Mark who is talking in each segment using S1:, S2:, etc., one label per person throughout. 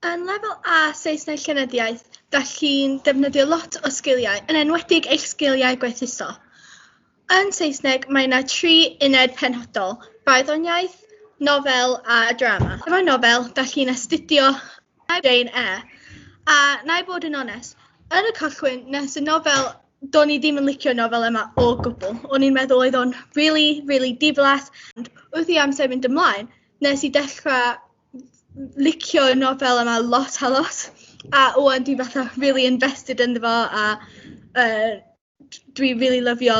S1: Yn lefel A Saesneg Llenyddiaeth, da chi'n defnyddio lot o sgiliau, yn enwedig eich sgiliau gwerthuso. Yn Saesneg, mae yna 3 uned penodol, barddoniaeth, nofel a drama. Efo nofel, da chi'n astudio Jane Eyre. A na I bod yn onest, yn y cychwyn, nes y nofel, do'n i ddim yn licio nofel yma o gwbl. O'n i'n meddwl oedd o'n really diflas. Wrth i amser mynd ymlaen, nes I dechrau licio nofel yma lot a lot. A wan dwi fatha really invested ynddo fo a dwi really lyfio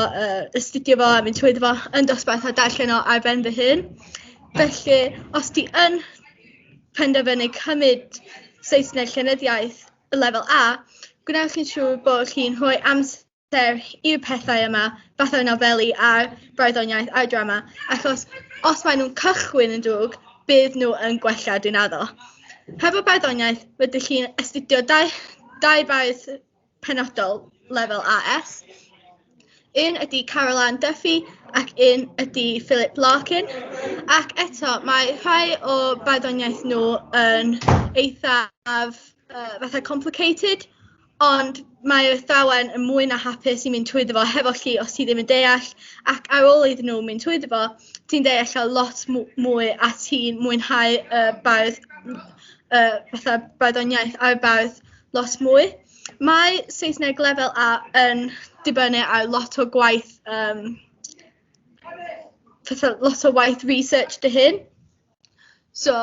S1: astudio fo a mynd trwyddo fo yn dosbarth a darllen o ar ben fy hun. Felly, os ti yn penderfynu cymryd Saesneg Llenyddiaeth y lefel A, gwnewch chi'n siŵr bod chi'n rhoi amser i'r pethau yma, fatha nofeli a'r barddoniaeth a'r drama, achos os maen nhw'n cychwyn yn drwg, bydd nhw yn gwella dwi'n addo. Hefo barddoniaeth, rydych chi'n astudio dau bardd penodol lefel AS. Un ydy Caroline Duffy ac un ydy Philip Larkin. Ac eto, mae rhai o barddoniaeth nhw yn eithaf fatha complicated, ond mae'r athrawon yn mwy na hapus I mynd trwyddo fo hefo chi os ti ddim yn deall, ac ar ôl iddyn nhw mynd trwyddo fo, ti'n deall a lot mwy a ti'n mwynhau fatha barddoniaeth a'r bardd lot mwy. Mae Saesneg lefel A yn dibynnu ar lot o gwaith waith research dy hyn. So,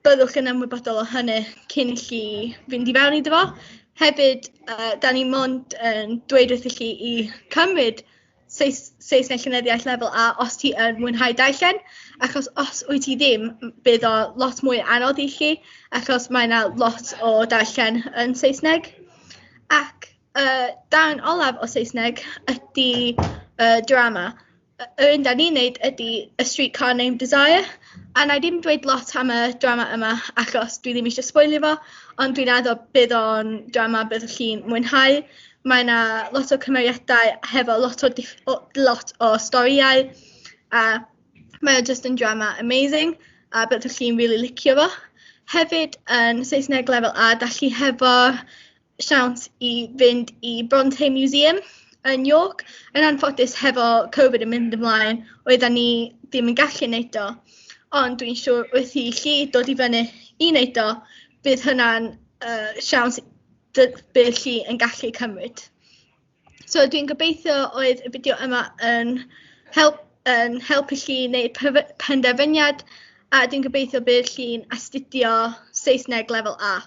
S1: byddwch yn ymwybodol o hynny cyn chi fynd I fewn iddo fo. Hefyd, da ni mond yn dweud wrthych chi I cymryd Saesneg Llenyddiaeth lefel A os ti yn mwynhau darllen, achos os wyt ti ddim, bydd o lot mwy anodd I chi, achos mae yna lot o darllen yn Saesneg. Ac darn olaf o Saesneg ydy drama. Yr un da ni'n neud ydy A Streetcar Named Desire, a na I ddim dweud lot am y drama yma achos dwi ddim eisiau spoilio fo, ond dwi'n addo bydd o'n drama byddwch chi'n mwynhau. Mae yna lot o cymeriadau hefo lot o storiau, a mae o just yn drama amazing, a byddwch chi'n really licio fo. Hefyd, yn Saesneg lefel A, da chi hefo siawns I fynd I Bronte Museum yn York. Yn anffodus hefo Covid yn mynd ymlaen, oedden ni ddim yn gallu neud o. Ond dwi'n siŵr wrth I chi dod I fyny I neud o, bydd hynna'n siawns bydd chi yn gallu cymryd. So dwi'n gobeithio oedd y fideo yma yn helpu chi wneud penderfyniad, a dwi'n gobeithio bydd chi'n astudio Saesneg lefel A.